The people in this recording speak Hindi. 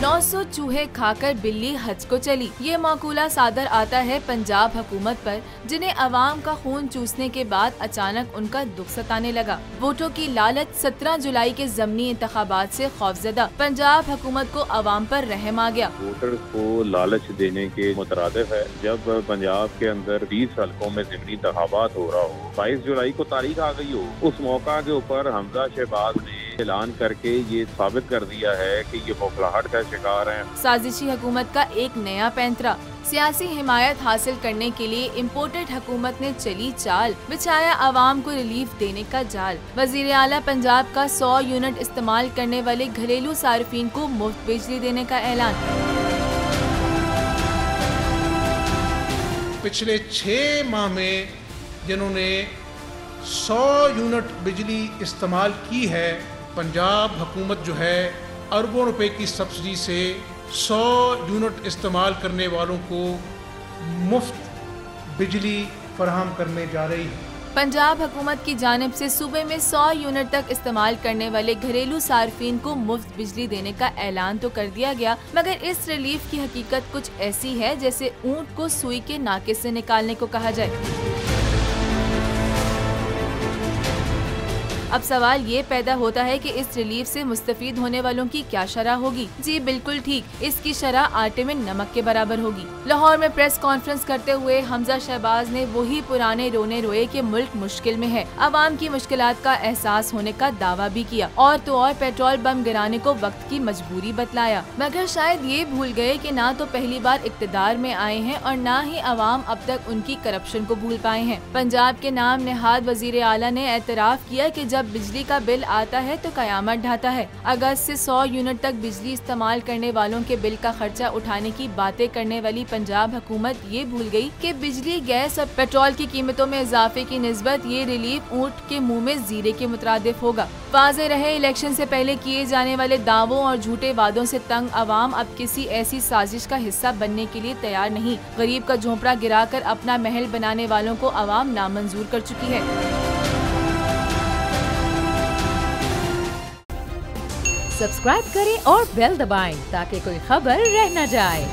900 चूहे खाकर बिल्ली हज को चली। ये माकूला सादर आता है पंजाब हुकूमत पर, जिन्हें अवाम का खून चूसने के बाद अचानक उनका दुख सताने लगा। वोटों की लालच 17 जुलाई के ज़मनी इंतखाबात से खौफजदा पंजाब हुकूमत को अवाम पर रहम आ गया। वोटर को लालच देने के मुतरादिफ है। जब पंजाब के अंदर 20 हल्कों में ज़मनी इंतखाबात हो रहा हो, 22 जुलाई को तारीख आ गई हो, उस मौका के ऊपर हमजा शहबाज ने ऐलान करके ये साबित कर दिया है कि ये बौखलाहट का शिकार हैं। साजिशी हुकूमत का एक नया पैंतरा। सियासी हिमायत हासिल करने के लिए इम्पोर्टेड हुकूमत ने चली चाल, बिछाया अवाम को रिलीफ देने का जाल। वजीर आला पंजाब का 100 यूनिट इस्तेमाल करने वाले घरेलू सार्फिन को मुफ्त बिजली देने का ऐलान। पिछले 6 माह में जिन्होंने 100 यूनिट बिजली इस्तेमाल की है, पंजाब हुकूमत जो है अरबों रुपए की सब्सिडी से 100 यूनिट इस्तेमाल करने वालों को मुफ्त बिजली फराहम करने जा रही है। पंजाब हुकूमत की जानिब से सूबे में 100 यूनिट तक इस्तेमाल करने वाले घरेलू सार्फिन को मुफ्त बिजली देने का ऐलान तो कर दिया गया, मगर इस रिलीफ की हकीकत कुछ ऐसी है जैसे ऊंट को सुई के नाके से निकालने को कहा जाए। अब सवाल ये पैदा होता है कि इस रिलीफ से मुस्तफीद होने वालों की क्या शरह होगी? जी बिल्कुल ठीक, इसकी शरह आटे में नमक के बराबर होगी। लाहौर में प्रेस कॉन्फ्रेंस करते हुए हमजा शहबाज ने वही पुराने रोने रोए कि मुल्क मुश्किल में है, अवाम की मुश्किलात का एहसास होने का दावा भी किया, और तो और पेट्रोल बम गिराने को वक्त की मजबूरी बतलाया। मगर शायद ये भूल गए कि ना तो पहली बार इक्तदार में आए हैं और ना ही अवाम अब तक उनकी करप्शन को भूल पाए हैं। पंजाब के नाम नेहाद वजीर आला ने एतराफ किया कि जब बिजली का बिल आता है तो कयामत ढाता है। अगस्त से 100 यूनिट तक बिजली इस्तेमाल करने वालों के बिल का खर्चा उठाने की बातें करने वाली पंजाब हुकूमत ये भूल गई कि बिजली, गैस और पेट्रोल की कीमतों में इजाफे की निस्बत ये रिलीफ ऊंट के मुंह में जीरे के मुतरादिफ होगा। वाज़ेह रहे, इलेक्शन से पहले किए जाने वाले दावों और झूठे वादों से तंग अवाम अब किसी ऐसी साजिश का हिस्सा बनने के लिए तैयार नहीं। गरीब का झोंपड़ा गिराकर अपना महल बनाने वालों को अवाम नामंजूर कर चुकी है। सब्सक्राइब करें और बेल दबाएं ताकि कोई खबर रह न जाए।